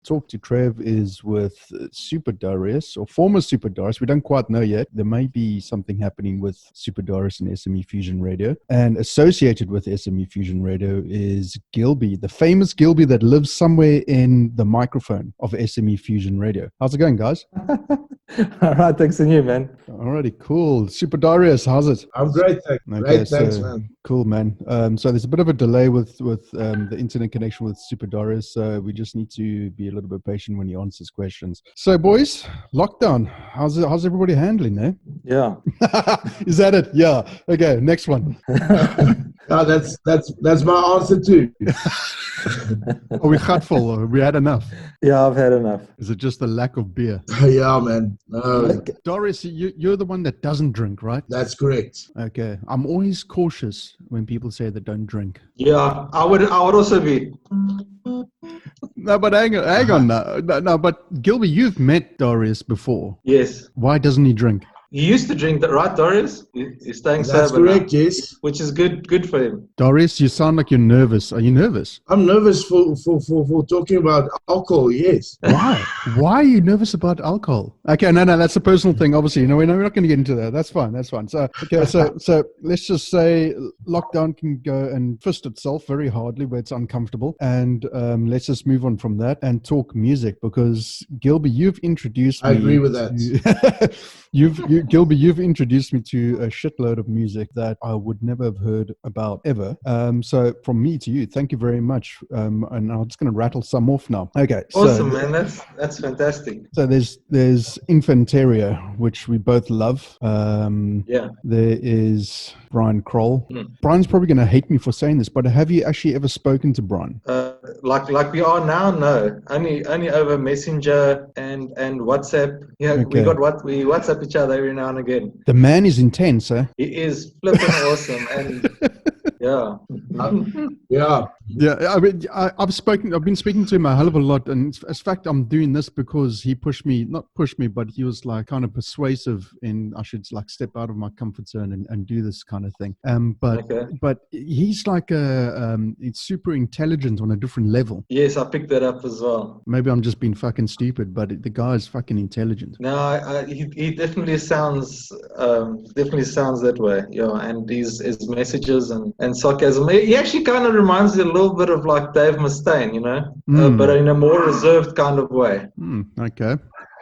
talk to Trev is with Super Darius, or former Super Darius. We don't quite know yet. There may be something happening with Super Darius and SME Fusion Radio. And associated with SME Fusion Radio is Gilby, the famous Gilby that lives somewhere in the microphone of SME Fusion Radio. How's it going, guys? All right, thanks and you, man. Alrighty, cool. Super Darius, how's it? I'm great, thanks. Okay, great, thanks, man. Cool, man. So there's a bit of a delay with the internet connection with Super Darius, so we just need to be a little bit patient when he answers questions. So, boys, lockdown. How's everybody handling, eh? Yeah. Is that it? Yeah. Okay, next one. No, that's my answer too. Are we full, or we had enough? Yeah, I've had enough. Is it just the lack of beer? Yeah, man. Darius, you're the one that doesn't drink, right? That's correct. Okay. I'm always cautious when people say they don't drink. Yeah, I would also be. No, but hang on. No, but Gilby, you've met Darius before. Yes. Why doesn't he drink? He used to drink that, right, Darius? He's staying sober. That's correct, now, yes. which is good for him. Darius, you sound like you're nervous. Are you nervous? I'm nervous for talking about alcohol, yes. Why? Why are you nervous about alcohol? Okay, no, that's a personal thing, obviously. No, we're not going to get into that. That's fine. So, okay, so let's just say lockdown can go and fist itself very hardly where it's uncomfortable. And let's just move on from that and talk music, because Gilby, you've introduced me. I agree with that. Gilby, you've introduced me to a shitload of music that I would never have heard about ever. So from me to you, thank you very much. And I'm just going to rattle some off now. Okay. Awesome, man. That's fantastic. So there's Infanteria, which we both love. Yeah. There is Brian Kroll. Brian's probably going to hate me for saying this, but have you actually ever spoken to Brian? Like we are now, no. Only over Messenger and WhatsApp. Yeah, Okay. we WhatsApp each other every now and again. The man is intense, eh? He is flipping awesome, and yeah. Yeah. I mean, I've been speaking to him a hell of a lot, and in fact, I'm doing this because he not pushed me, but he was like kind of persuasive in I should like step out of my comfort zone and do this kind of thing. But he's like it's super intelligent on a different level. Yes, I picked that up as well. Maybe I'm just being fucking stupid, but the guy is fucking intelligent. No, he definitely sounds that way. Yeah, and his messages and sarcasm. He actually kind of reminds me a little bit of like Dave Mustaine, you know, but in a more reserved kind of way. Okay.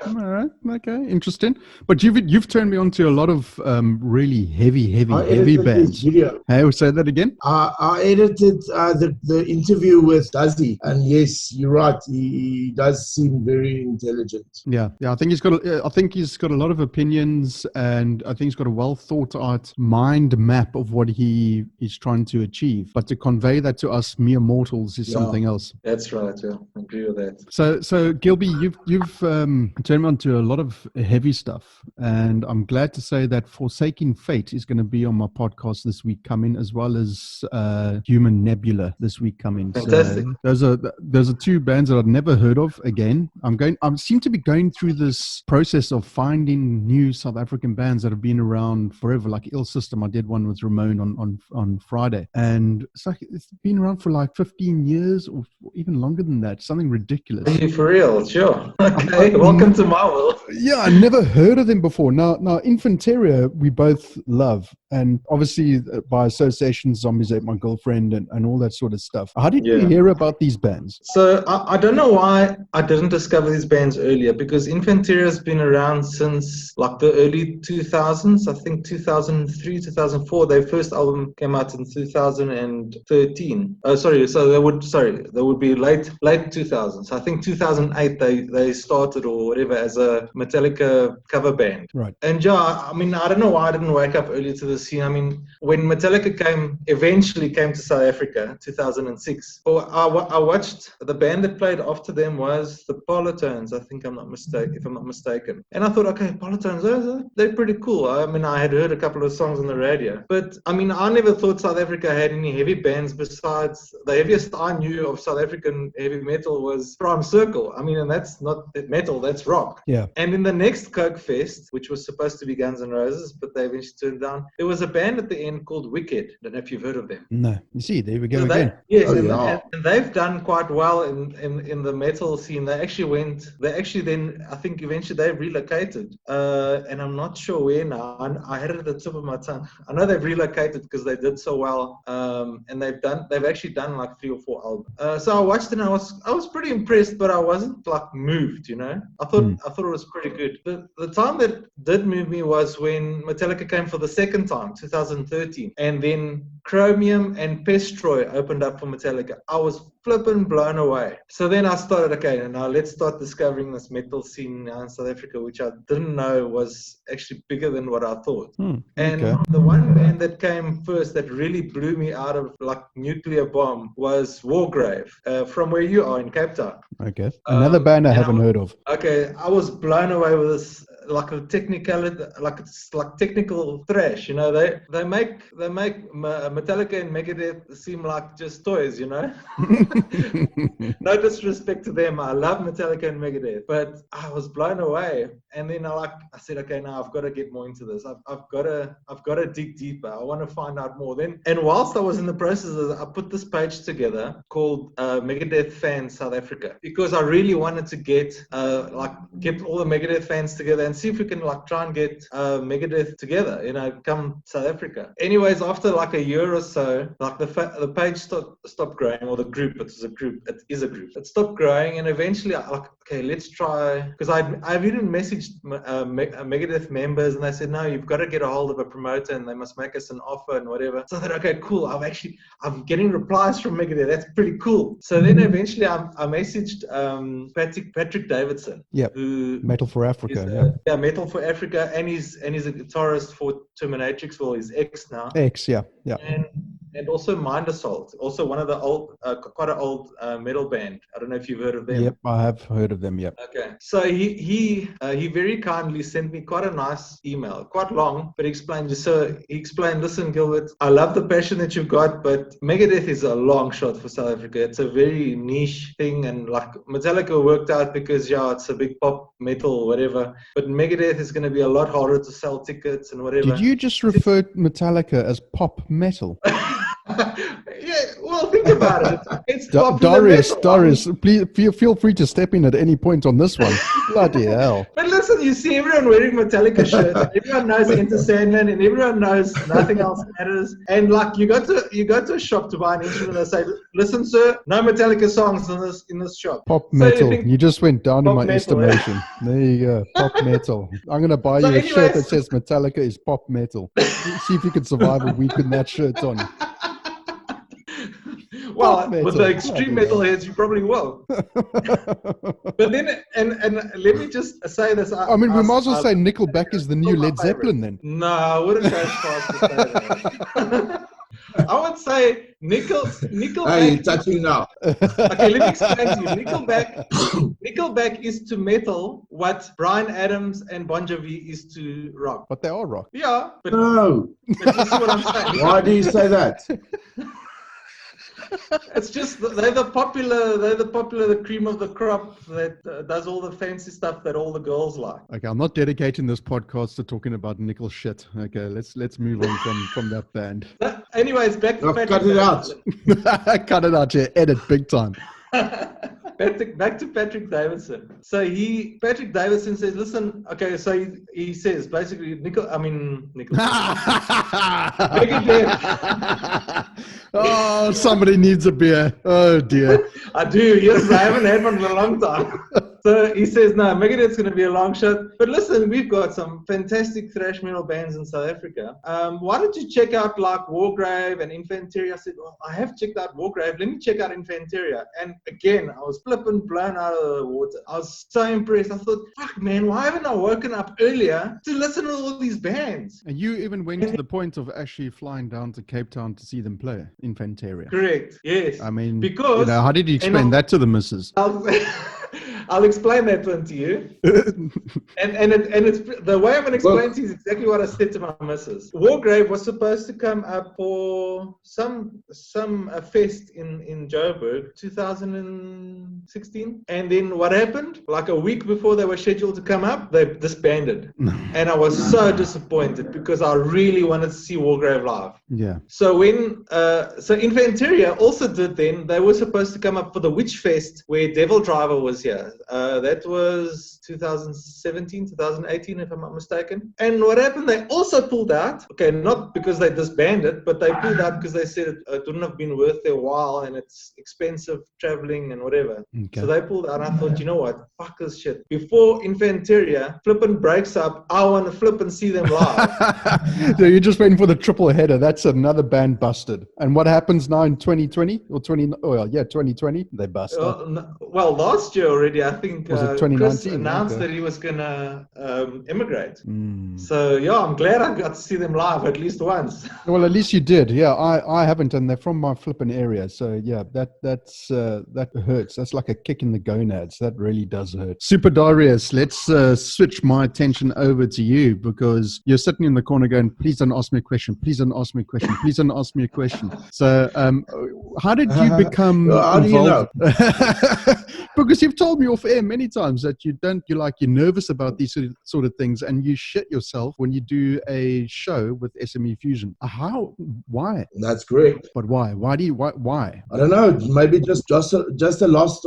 All right. Okay. Interesting. But you've turned me on to a lot of really heavy bands. Hey, we'll say that again. I edited the interview with Dazzy, and yes, you're right. He does seem very intelligent. Yeah. I think he's got a lot of opinions, and I think he's got a well thought out mind map of what he is trying to achieve. But to convey that to us mere mortals is something else. That's right. Yeah, I agree with that. So Gilby, you've turned me on to a lot of heavy stuff, and I'm glad to say that Forsaking Fate is going to be on my podcast this week coming, as well as Human Nebula this week coming. Fantastic. So those are two bands that I've never heard of. Again, I seem to be going through this process of finding new South African bands that have been around forever, like Ill System. I did one with Ramon on Friday, and it's been around for like 15 years or even longer than that. Something ridiculous. Are you for real? Sure. Okay. Welcome to my world. Yeah, I never heard of them before. Now, Infanteria, we both love, and obviously by association, Zombies Ate My Girlfriend and all that sort of stuff. How did you hear about these bands? So I don't know why I didn't discover these bands earlier, because Infanteria has been around since like the early 2000s. I think 2003, 2004. Their first album came out in 2013. So they would be late 2000s. I think 2008 they started or whatever as a Metallica cover band. Right. And I mean, I don't know why I didn't wake up early to the scene. I mean, when Metallica eventually came to South Africa, 2006, I watched the band that played after them was the Polytones, if I'm not mistaken. And I thought, okay, Polytones, they're pretty cool. I mean, I had heard a couple of songs on the radio, but I mean, I never thought South Africa had any heavy bands besides the heaviest I knew of South African heavy metal was Prime Circle. I mean, and that's not metal, that's rock. rock. Yeah. And in the next Coke Fest, which was supposed to be Guns N' Roses, but they eventually turned down, there was a band at the end called Wicked. Don't know if you've heard of them. No. You see, there we go So again. yes, Oh, and, yeah. and they've done quite well in the metal scene. They actually then, I think eventually they relocated. And I'm not sure where now. I had it at the tip of my tongue. I know they've relocated because they did so well. And they've actually done like 3 or 4 albums. So I watched it and I was pretty impressed, but I wasn't like moved, you know. I thought it was pretty good. The time that did move me was when Metallica came for the second time, 2013, and then Chromium and Pestroy opened up for Metallica. I was flipping blown away. So then I started, okay, now let's start discovering this metal scene now in South Africa, which I didn't know was actually bigger than what I thought. And the one band that came first that really blew me out of like nuclear bomb was Wargrave, from where you are in Cape Town. Okay. Another band I haven't heard of. Okay, I was blown away with this, like a technicality, like it's like technical thrash, you know. They make Metallica and Megadeth seem like just toys, you know. No disrespect to them, I love Metallica and Megadeth, but I was blown away. And then I said, okay, now I've got to get more into this. I've got to dig deeper. I want to find out more. And whilst I was in the process of it, I put this page together called Megadeth Fans South Africa, because I really wanted to get all the Megadeth fans together and see if we can like try and get Megadeth together, you know, come South Africa. Anyways, after like a year or so, like the page stopped growing, or the group, it is a group. It stopped growing, and eventually I like, okay, let's try, because I've even messaged Megadeth members, and they said, no, you've got to get a hold of a promoter and they must make us an offer and whatever. So I thought, okay, cool. I'm getting replies from Megadeth. That's pretty cool. So then eventually I messaged Patrick Davidson. Yeah. Who Metal for Africa. Yeah, Metal for Africa, and he's a guitarist for Terminatrix. Well, he's ex now. Yeah. And also Mind Assault, also one of the old, quite an old metal band. I don't know if you've heard of them. Yep, I have heard of them. Yep. Okay, so he very kindly sent me quite a nice email, quite long, but he explained, listen, Gilbert, I love the passion that you've got, but Megadeth is a long shot for South Africa. It's a very niche thing, and like Metallica worked out because it's a big pop metal, whatever. But Megadeth is going to be a lot harder to sell tickets and whatever. Did you just refer to Metallica as pop metal? Yeah, well, think about it. It's popular metal. Darius, please feel free to step in at any point on this one. Bloody hell. But listen, you see everyone wearing Metallica shirts, and everyone knows Enter Sandman, and everyone knows Nothing Else Matters. And like you go to a shop to buy an instrument, and they say, listen, sir, no Metallica songs in this shop. Pop metal. So you just went down in my metal, estimation. There you go. Pop metal. I'm going to buy you a shirt that says Metallica is pop metal. See if you can survive a week with that shirt on. Well, with the extreme metalheads, you probably will. But then, and let me just say this. I mean, we might as well say Nickelback is the new Led Zeppelin then. No, I wouldn't go as far as to say that. I would say Nickelback. Hey, you're touching now. Okay, let me explain to you. Nickelback is to metal what Bryan Adams and Bon Jovi is to rock. But they are rock. Yeah, but No. But you see what I'm saying? Why do you say that? It's just they're the cream of the crop that does all the fancy stuff that all the girls like. Okay, I'm not dedicating this podcast to talking about Nickelshit. Okay, let's move on from that band. Anyways, back to Patrick. Cut it out. Cut it out, yeah. Edit big time. Back to Patrick Davidson. So Patrick Davidson says, listen, okay, so he says basically Megadeth. Oh, somebody needs a beer. Oh dear. I do, yes, I haven't had one in a long time. So he says, no, Megadeth's going to be a long shot. But listen, we've got some fantastic thrash metal bands in South Africa. Why don't you check out like Wargrave and Infanteria? I said, well, I have checked out Wargrave. Let me check out Infanteria. And again, I was flipping blown out of the water. I was so impressed. I thought, fuck, man, why haven't I woken up earlier to listen to all these bands? And you even went to the point of actually flying down to Cape Town to see them play Infanteria. Correct, yes. I mean, because how did you explain that to the missus? I'll explain that one to you. And it's the way I'm going to explain to you is exactly what I said to my missus. Wargrave was supposed to come up for some fest in Joburg, 2016. And then what happened? Like a week before they were scheduled to come up, they disbanded. And I was so disappointed because I really wanted to see Wargrave live. Yeah. So when Infanteria also did then, they were supposed to come up for the Witch Fest where Devil Driver was here. That was 2017, 2018, if I'm not mistaken. And what happened? They also pulled out. Okay, not because they disbanded, but they pulled out because they said it wouldn't have been worth their while and it's expensive traveling and whatever. Okay. So they pulled out. And I thought, you know what? Fuck this shit. Before Infanteria flippin' breaks up, I want to flip and see them live. So you're just waiting for the triple header. That's another band busted. And what happens now in 2020 or 2020? They busted. Well, last year already, I think Was it Chris 2019? announced that he was going to immigrate. So, yeah, I'm glad I got to see them live at least once. Well, at least you did. Yeah, I haven't, and they're from my flippin' area. So, yeah, that hurts. That's like a kick in the gonads. That really does hurt. Super Darius, let's switch my attention over to you because you're sitting in the corner going, please don't ask me a question. Please don't ask me a question. Please don't ask me a question. So, how did you become How do you know? Because you've told me off air many times that you're nervous about these sort of things and you shit yourself when you do a show with SME Fusion. Why? That's correct. But why? Why? I don't know. Maybe just a loss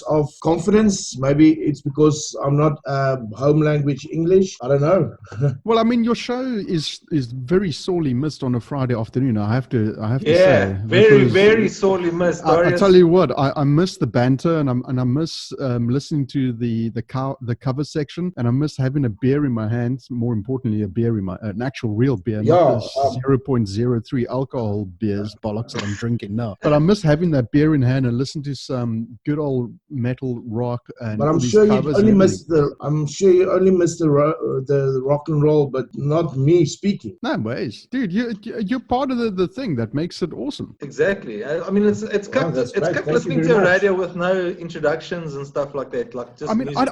of confidence. Maybe it's because I'm not home language English. I don't know. Well, I mean, your show is very sorely missed on a Friday afternoon. I have to say. Yeah, very sorely missed. I tell you what, I miss the banter and I miss listening to the cover section, and I miss having a beer in my hands. More importantly, an actual real beer, not the 0.03 alcohol beers bollocks that I'm drinking now. But I miss having that beer in hand and listen to some good old metal rock. And but I'm sure you only miss the rock and roll, but not me speaking. No ways, dude. You're part of the thing that makes it awesome. Exactly. I mean, it's kept listening to a radio with no introductions and stuff like that. Like just music. I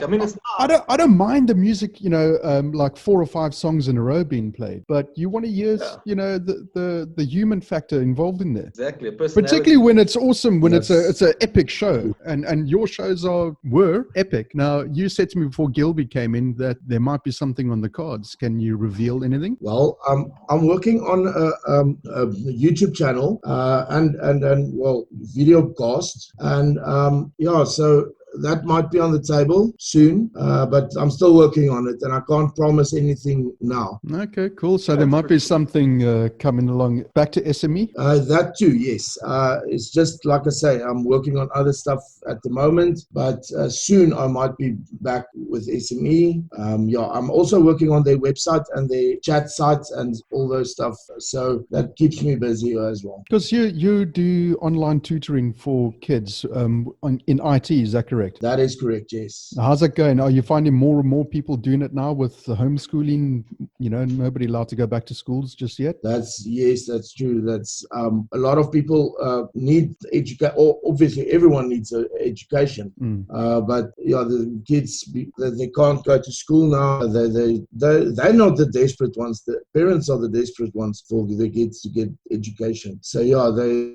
don't mind the music, like 4 or 5 songs in a row being played, but you want to hear, the human factor involved in there. Exactly. Particularly when it's awesome, when it's an epic show, and your shows were epic. Now, you said to me before Gilby came in that there might be something on the cards. Can you reveal anything? Well, I'm working on a YouTube channel and video cast, and so that might be on the table soon, but I'm still working on it and I can't promise anything now. Okay, cool. So there might be something coming along. Back to SME? That too, yes. It's just like I say, I'm working on other stuff at the moment, but soon I might be back with SME. I'm also working on their website and their chat sites and all those stuff. So that keeps me busy as well. Because you do online tutoring for kids in IT, is that correct? That is correct, yes. How's that going? Are you finding more and more people doing it now with the homeschooling? Nobody allowed to go back to schools just yet? That's true. That's a lot of people need education. Obviously, everyone needs education. But the kids, they can't go to school now. They're not the desperate ones. The parents are the desperate ones for the kids to get education. So they're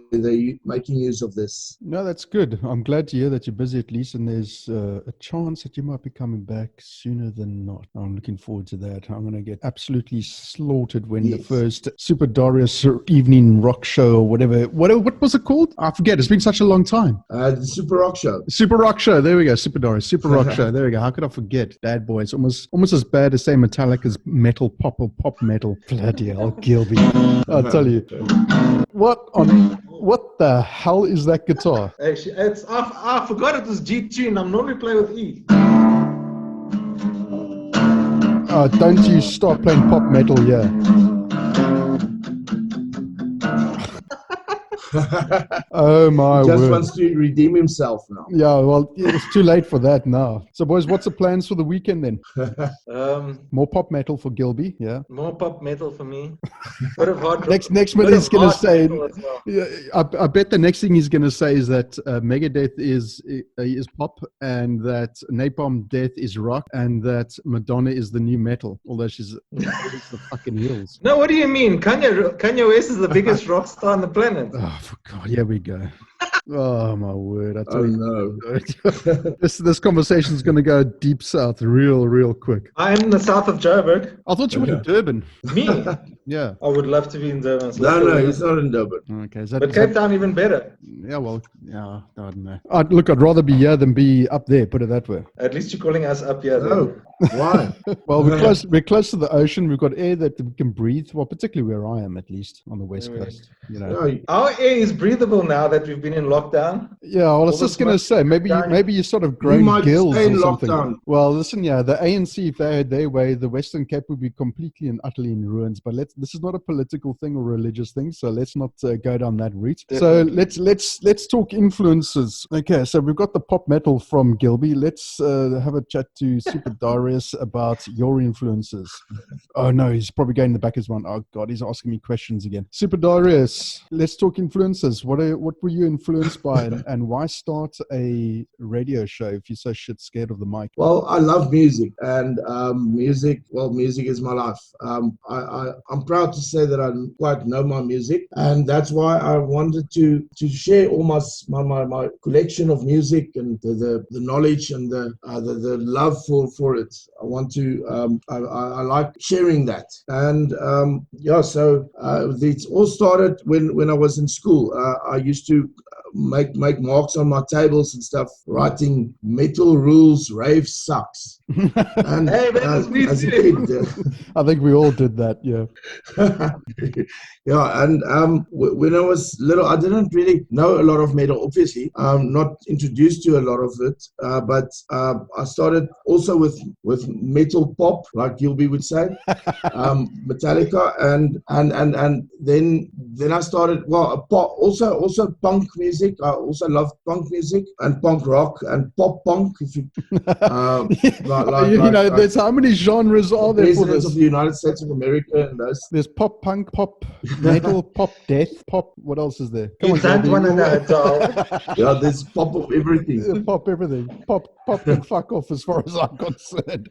making use of this. No, that's good. I'm glad to hear that you're busy at least. And there's a chance that you might be coming back sooner than not. I'm looking forward to that. I'm going to get absolutely slaughtered when the first Super Darius evening rock show or whatever. What was it called? I forget. It's been such a long time. The Super Rock Show. Super Rock Show. There we go. Super Darius. Super Rock Show. There we go. How could I forget? Bad boys. Almost as bad as say Metallica's metal pop or pop metal. Bloody hell, Gilby. I'll tell you. What the hell is that guitar? Actually, I forgot it was G tune. I'm normally playing with E. Don't you start playing pop metal, yeah. Oh my He just word. wants to redeem himself now. Yeah, well, it's too late for that now. So, boys, what's the plans for the weekend then? More pop metal for Gilby, yeah. More pop metal for me. Bit of hard Next bit minute of he's going to hard say, metal as well. yeah, I bet the next thing he's going to say is that Megadeth is pop, and that Napalm Death is rock, and that Madonna is the new metal. Although she's the fucking heels. No, what do you mean? Kanye West is the biggest rock star on the planet. Oh, for God, here we go. Oh my word! I tell Oh you, no. this conversation is going to go deep south real quick. I'm in the south of Joburg. I thought you were in Durban. Me? Yeah. I would love to be in Durban. It's No, like no, a- he's not in Durban. Okay. Is But Cape Town even better. yeah. Well. Yeah. I don't know. Look, I'd rather be here than be up there. Put it that way. At least you're calling us up here. No, Then. why? Well, we're close. We're close to the ocean. We've got air that we can breathe. Well, particularly where I am, at least on the west coast. You know. No, Our air is breathable now that we've been in lockdown. Yeah, well, I was All just the going to smoke say maybe you sort of grown might gills stay in or something. lockdown. Well, listen, yeah, the ANC, if they had their way, the Western Cape would be completely and utterly in ruins. But this is not a political thing or religious thing, so let's not go down that route. Definitely. So let's talk influences. Okay, so we've got the pop metal from Gilby. Let's have a chat to Super Darius about your influences. Oh no, he's probably going in the back as one. Oh God, he's asking me questions again. Super Darius, let's talk influences. What were you influenced by, and why start a radio show if you're so shit scared of the mic? Well, I love music, and music is my life. I'm proud to say that I quite know my music, and that's why I wanted to share all my collection of music and the knowledge and the love for it. I want to I like sharing that, and so it all started when I was in school. I used to make marks on my tables and stuff, writing metal rules, rave sucks. And Hey, that was me as a too. kid, I think we all did that, yeah. yeah, and when I was little, I didn't really know a lot of metal, obviously. Not introduced to a lot of it, but I started also with metal pop, like Gilby would say, Metallica, and then I started, well, pop, also punk music. I also loved punk music and punk rock and pop punk. If you, there's how many genres are there for presidents this? of the United States of America and those. There's pop punk, pop metal, pop death, pop. What else is there? You don't Gilby. want to know, doll. Yeah, there's pop of everything. Pop everything. Pop and fuck off as far as I'm concerned.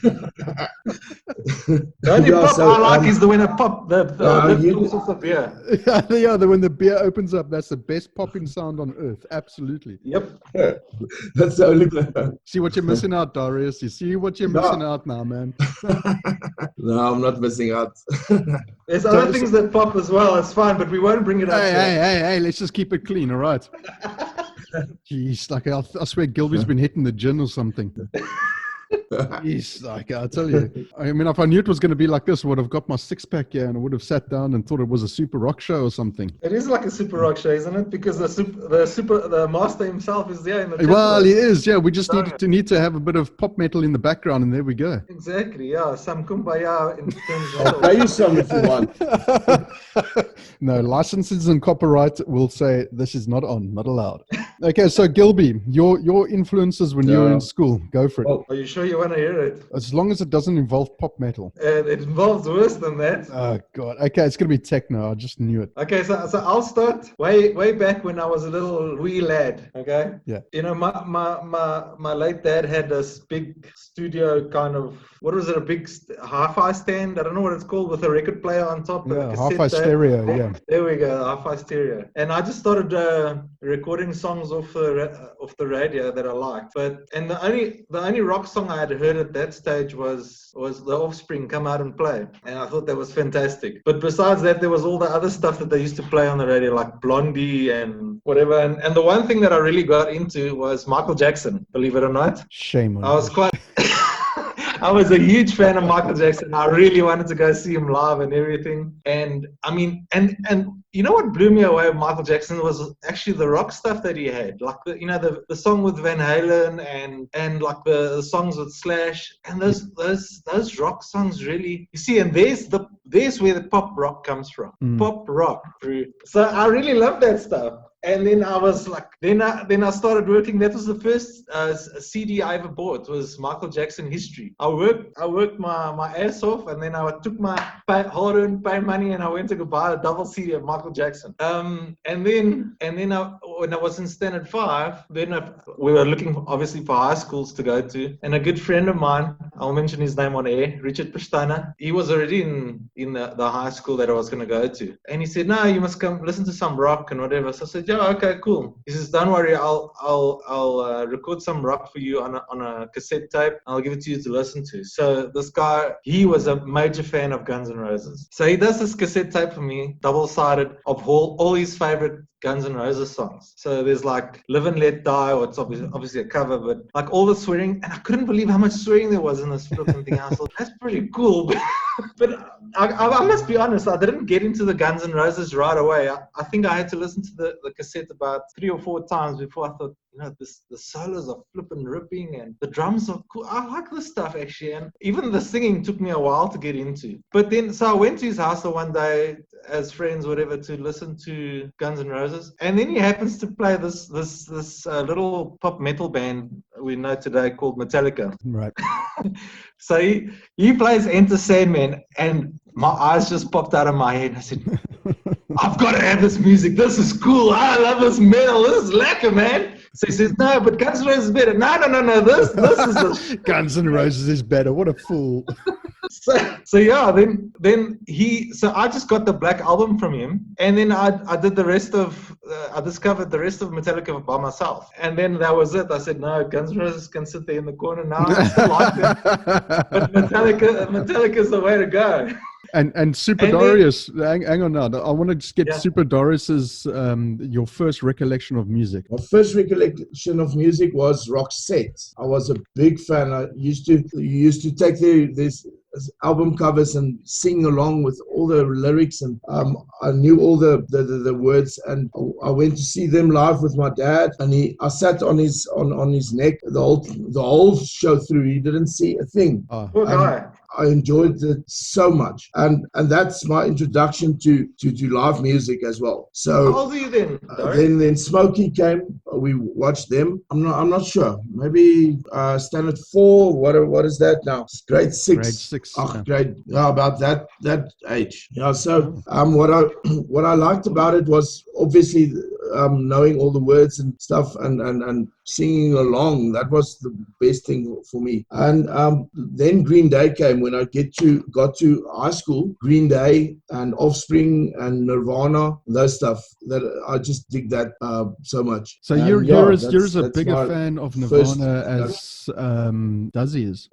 The only Yeah, pop so, I like is the when I pop the lip falls off the beer. Yeah, when the beer opens up, that's the best popping sound on earth. Absolutely. Yep. That's the only. See what you're missing out, Darius. You see what you're missing out now, man. No, I'm not missing out. There's other things that pop as well. It's fine, but we won't bring it up. Hey, let's just keep it clean, all right? Jeez, like I swear Gilby's been hitting the gin or something. Jeez, like I tell you. I mean, if I knew it was going to be like this, I would have got my six-pack here and I would have sat down and thought it was a super rock show or something. It is like a super rock show, isn't it? Because the master himself is there in the Well, temple. he is, yeah. We just need to have a bit of pop metal in the background, and there we go. Exactly, yeah. Some kumbaya in terms I'll of play you some if you want. No, licenses and copyright will say this is not on, not allowed. Okay, so Gilby, your influences when you were in school, go for it. Oh. Are you sure you want to hear it? As long as it doesn't involve pop metal. It involves worse than that. Oh God. Okay, it's gonna be techno. I just knew it. Okay, so I'll start way back when I was a little wee lad. Okay. Yeah. You know, my late dad had this big studio kind of, what was it? A big hi-fi stand. I don't know what it's called, with a record player on top. Yeah, and a cassette hi-fi tape. stereo. Yeah. There we go, hi-fi stereo. And I just started recording songs off the radio that I liked. And the only rock song I had heard at that stage was The Offspring, Come Out and Play. And I thought that was fantastic. But besides that, there was all the other stuff that they used to play on the radio, like Blondie and whatever. And the one thing that I really got into was Michael Jackson, believe it or not. Shame on I was quite... I was a huge fan of Michael Jackson. I really wanted to go see him live and everything. And I mean, and you know what blew me away with Michael Jackson was actually the rock stuff that he had. Like the song with Van Halen and like the songs with Slash, and those rock songs really, you see, and there's where the pop rock comes from. Pop rock. So I really love that stuff. And then I was like, then I started working. That was the first CD I ever bought. Was Michael Jackson History. I worked my ass off, and then I took my hard-earned pay money, and I went to go buy a double CD of Michael Jackson. And then when I was in Standard 5, then we were looking obviously for high schools to go to, and a good friend of mine, I'll mention his name on air, Richard Pastana, he was already in the high school that I was going to go to, and he said, "No, you must come listen to some rock and whatever." So I said, "Yeah, okay, cool." He says, "Don't worry, I'll record some rock for you on a cassette tape. I'll give it to you to listen to." So this guy, he was a major fan of Guns N' Roses. So he does this cassette tape for me, double-sided, of all his favorite Guns N' Roses songs. So there's like Live and Let Die, or it's obviously a cover, but like all the swearing, and I couldn't believe how much swearing there was in this flipping thing. I thought, that's pretty cool. But I must be honest, I didn't get into the Guns N' Roses right away. I think I had to listen to the cassette about 3 or 4 times before I thought, the solos are flipping ripping and the drums are cool. I like this stuff actually. And even the singing took me a while to get into. But then, so I went to his house the one day as friends, whatever, to listen to Guns N' Roses. And then he happens to play this little pop metal band we know today called Metallica. Right. So he plays Enter Sandman, and my eyes just popped out of my head. I said, I've got to have this music. This is cool. I love this metal. This is lekker, man. So he says, "No, but Guns N' Roses is better." No. This is the Guns N' Roses is better. What a fool. So yeah, then so I just got the Black Album from him, and then I did the rest of I discovered the rest of Metallica by myself, and then that was it. I said, no, Guns N' Roses can sit there in the corner now. I still like them, but Metallica is the way to go. And Super Darius, hang on now. I want to just get Super Darius's your first recollection of music. My first recollection of music was Roxette. I was a big fan. I used to take this album covers and sing along with all the lyrics, and I knew all the words, and I went to see them live with my dad, and I sat on his neck the whole show through. He didn't see a thing. Poor guy. I enjoyed it so much, and that's my introduction to live music as well. So how old are you then? Then Smokey came. We watched them. I'm not sure. Maybe Standard 4. What is that now? Grade 6. Grade 6. About that age. Yeah. So what I liked about it was obviously knowing all the words and stuff and singing along. That was the best thing for me. And then Green Day came when I got to high school. Green Day and Offspring and Nirvana, those stuff. That I just dig that so much. So you're as a bigger fan of Nirvana as Dazzy is.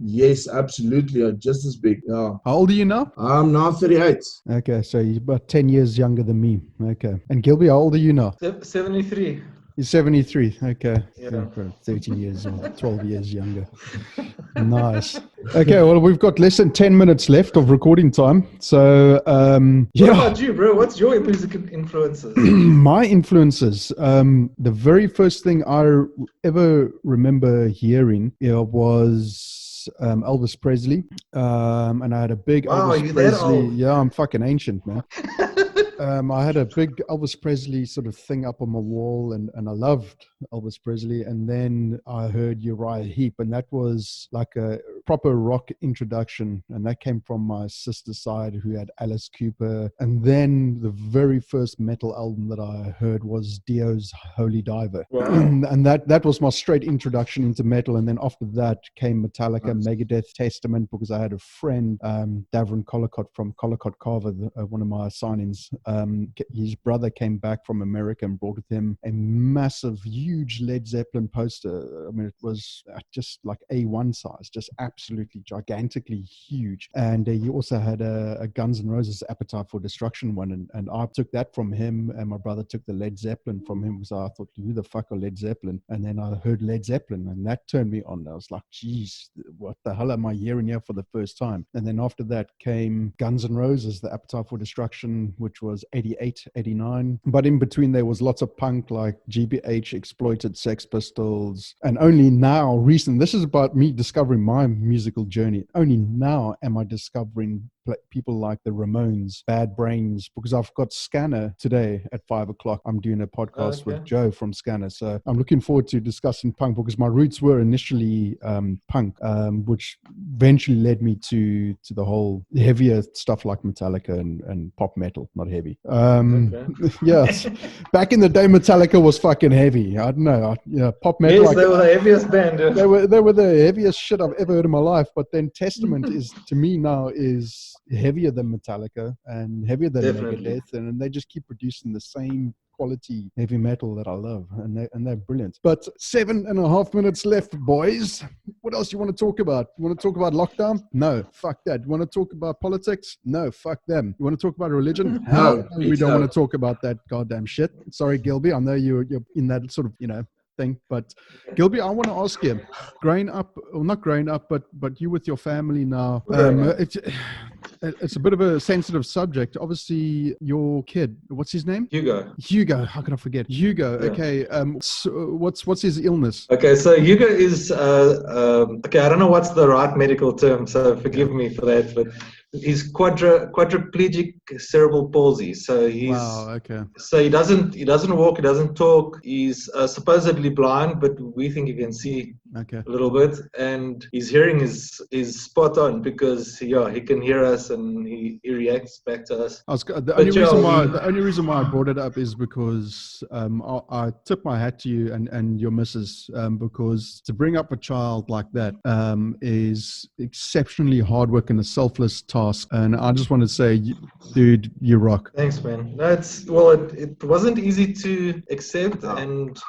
Yes, absolutely. Just as big. Yeah. How old are you now? I'm now 38. Okay, so you're about 10 years younger than me. Okay. And Gilby, how old are you now? 73. You're 73. Okay. Yeah. 13 years or 12 years younger. Nice. Okay, well, we've got less than 10 minutes left of recording time. So, What about you, bro? What's your music influences? My influences. The very first thing I ever remember hearing was Elvis Presley. And I had a big Elvis Presley. Yeah, I'm fucking ancient, man. I had a big Elvis Presley sort of thing up on my wall, and I loved Elvis Presley. And then I heard Uriah Heep, and that was like a proper rock introduction. And that came from my sister's side, who had Alice Cooper. And then the very first metal album that I heard was Dio's Holy Diver. Wow. And that was my straight introduction into metal. And then after that came Metallica, Megadeth, Testament, because I had a friend, Davron Collicott from Collicott Carver, one of my signings. His brother came back from America and brought with him a massive, huge Led Zeppelin poster. I mean, it was just like A1 size, just absolutely gigantically huge. And he also had a Guns N' Roses Appetite for Destruction one. And I took that from him, and my brother took the Led Zeppelin from him. So I thought, who the fuck are Led Zeppelin? And then I heard Led Zeppelin, and that turned me on. I was like, geez, what the hell am I hearing here for the first time? And then after that came Guns N' Roses, the Appetite for Destruction, which was 88, 89. But in between there was lots of punk like GBH, Exploited, Sex Pistols. And only now, this is about me discovering my musical journey. Only now am I discovering people like the Ramones, Bad Brains, because I've got Scanner today at 5 o'clock. I'm doing a podcast with Joe from Scanner. So I'm looking forward to discussing punk, because my roots were initially punk, which eventually led me to the whole heavier stuff like Metallica and pop metal, not heavy. Yes. Back in the day, Metallica was fucking heavy. I don't know. Pop metal. Yes, they were the heaviest band. Yeah. They were the heaviest shit I've ever heard in my life. But then Testament is, to me now, is heavier than Metallica and heavier than Megadeth, and they just keep producing the same quality heavy metal that I love, and they're brilliant. But 7.5 minutes left, boys. What else you want to talk about? You want to talk about lockdown? No, fuck that. You want to talk about politics? No, fuck them. You want to talk about religion? No, we don't want to talk about that goddamn shit. Sorry, Gilby, I know you're in that sort of thing, but Gilby, I want to ask you, growing up, or not growing up, but you with your family now, it's a bit of a sensitive subject. Obviously, your kid, what's his name? Hugo. How could I forget? Hugo. Yeah. Okay. So what's his illness? Okay. So Hugo is okay. I don't know what's the right medical term, so forgive me for that, but he's quadriplegic cerebral palsy. So he's So he doesn't walk. He doesn't talk. He's supposedly blind, but we think he can see a little bit, and his hearing is spot on, because he can hear us and he reacts back to us. The only reason why I brought it up is because I tip my hat to you and your missus, because to bring up a child like that is exceptionally hard work and a selfless task, and I just want to say, dude, you rock. Thanks, man. It wasn't easy to accept, and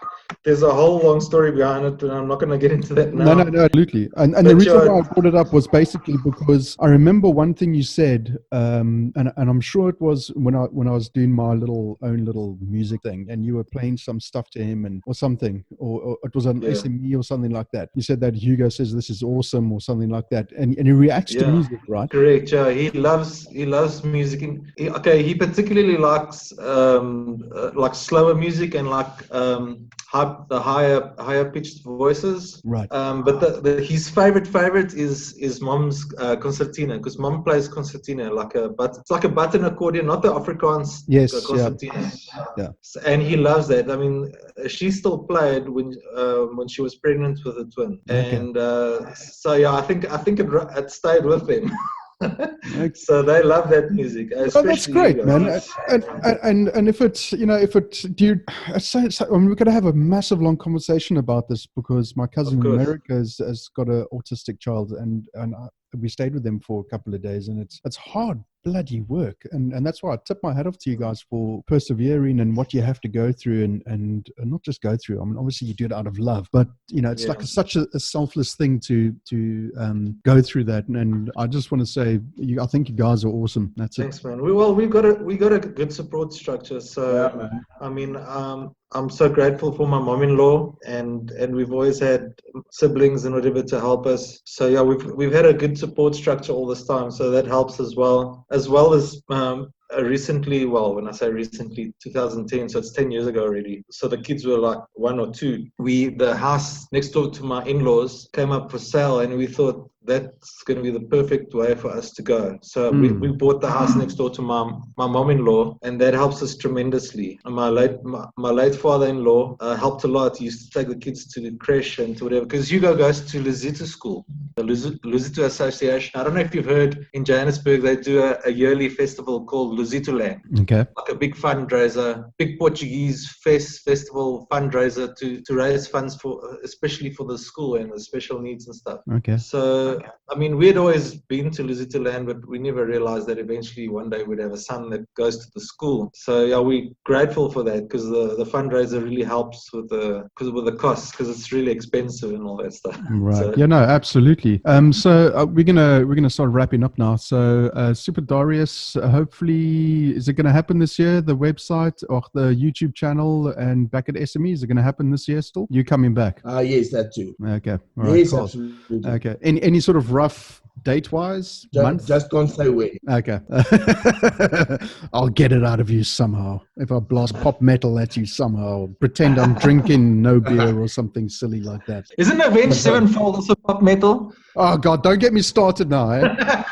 there's a whole long story behind it, and I'm not going to get into that now. No, absolutely. And the reason why I brought it up was basically because I remember one thing you said, and I'm sure it was when I was doing my own little music thing, and you were playing some stuff to him or something, or it was an SME or something like that. You said that Hugo says this is awesome or something like that, and he reacts to music, right? Correct. Yeah, he loves music. He particularly likes slower music and the higher pitched voices, right? But his favorite is mom's concertina, because mom plays concertina it's like a button accordion, not the Afrikaans concertina. Yeah. And he loves that. I mean, she still played when she was pregnant with a twin, and I think it stayed with them. So they love that music. That's great, man. And if it's we're going to have a massive long conversation about this, because my cousin in America has got an autistic child, and we stayed with them for a couple of days, and it's hard bloody work, and that's why I tip my hat off to you guys for persevering and what you have to go through, and not just go through. I mean, obviously you do it out of love, but it's like such a selfless thing to go through that, and I just want to say, I think you guys are awesome. Thanks, man. We got a good support structure. So I mean, I'm so grateful for my mom-in-law, and we've always had siblings and whatever to help us. So we've had a good support structure all this time, so that helps as well as recently, when I say recently, 2010, so it's 10 years ago already. So the kids were like 1 or 2. The house next door to my in-laws came up for sale, and we thought that's going to be the perfect way for us to go. So we bought the house next door to my mom-in-law, and that helps us tremendously. And my late father-in-law helped a lot. He used to take the kids to the creche and to whatever, because Hugo goes to Lusito school, the Lusito Association. I don't know if you've heard, in Johannesburg they do a yearly festival called Lusito Land. Okay. Like a big fundraiser, big Portuguese festival fundraiser to raise funds especially for the school and the special needs and stuff. Okay. So, I mean, we had always been to Lusito Land, but we never realized that eventually one day we'd have a son that goes to the school. So, we're grateful for that, because the fundraiser really helps with the costs, because it's really expensive and all that stuff. Right. So, absolutely. So we're gonna start wrapping up now. So Super Darius, hopefully, is it going to happen this year? The website or the YouTube channel and back at SME, is it going to happen this year still? You coming back? Yes, that too. Okay. All right, yes, cool. Absolutely. Okay. Any sort of rough date-wise? Just can't say when. Okay. I'll get it out of you somehow. If I blast pop metal at you somehow, pretend I'm drinking no beer or something silly like that. Isn't Avenged Sevenfold also pop metal? Oh God, don't get me started now. Eh?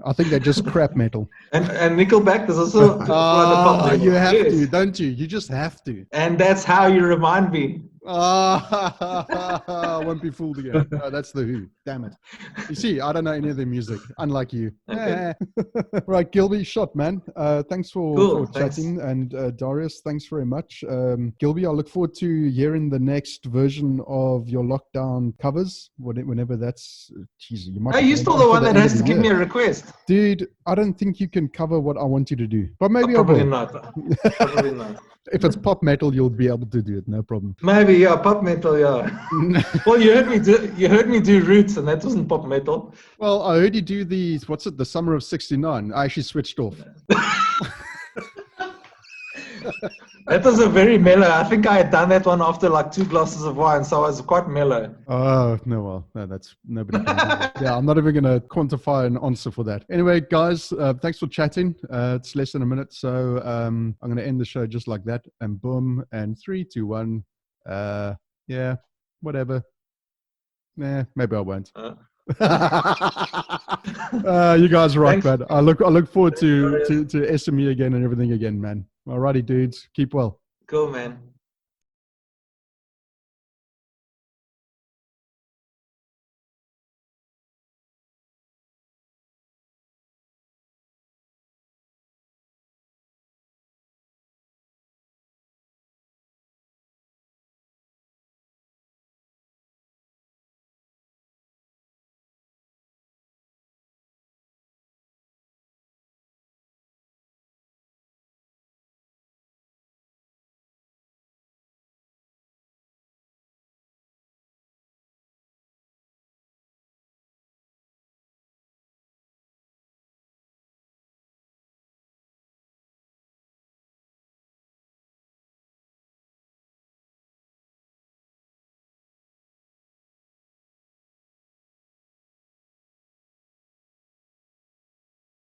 I think they're just crap metal. And Nickelback is also quite a pop label. You have Yes. to, don't you? You just have to. And that's how you remind me. I won't be fooled again. No, that's the Who. Damn it. You see, I don't know any of their music, unlike you. Okay. Right, Gilby, shot, man. Thanks for Cool, chatting. And Darius, thanks very much. Gilby, I look forward to hearing the next version of your lockdown covers, whenever that's... Jeez, you might Are be you going still on the for one that end of has the to give year. me a request? Dude, I don't think you can cover what I want you to do. But maybe Probably I will. not. Probably not. If it's pop metal, you'll be able to do it, no problem. Maybe, yeah, pop metal, yeah. Well, you heard me do Roots, and that wasn't pop metal. Well, I heard you do the, what's it, the Summer of 69. I actually switched off. That was a very mellow. I think I had done that one after like 2 glasses of wine, so I was quite mellow. Oh, no, well, no, that's nobody can do that. Yeah, I'm not even going to quantify an answer for that. Anyway, guys, thanks for chatting. It's less than a minute, so I'm going to end the show just like that. And boom, and 3, 2, 1. Yeah, whatever. Nah, maybe I won't. You guys rock, Thanks. man. I look forward to SME again and everything again, man. Alrighty, dudes. Keep well. Cool, man.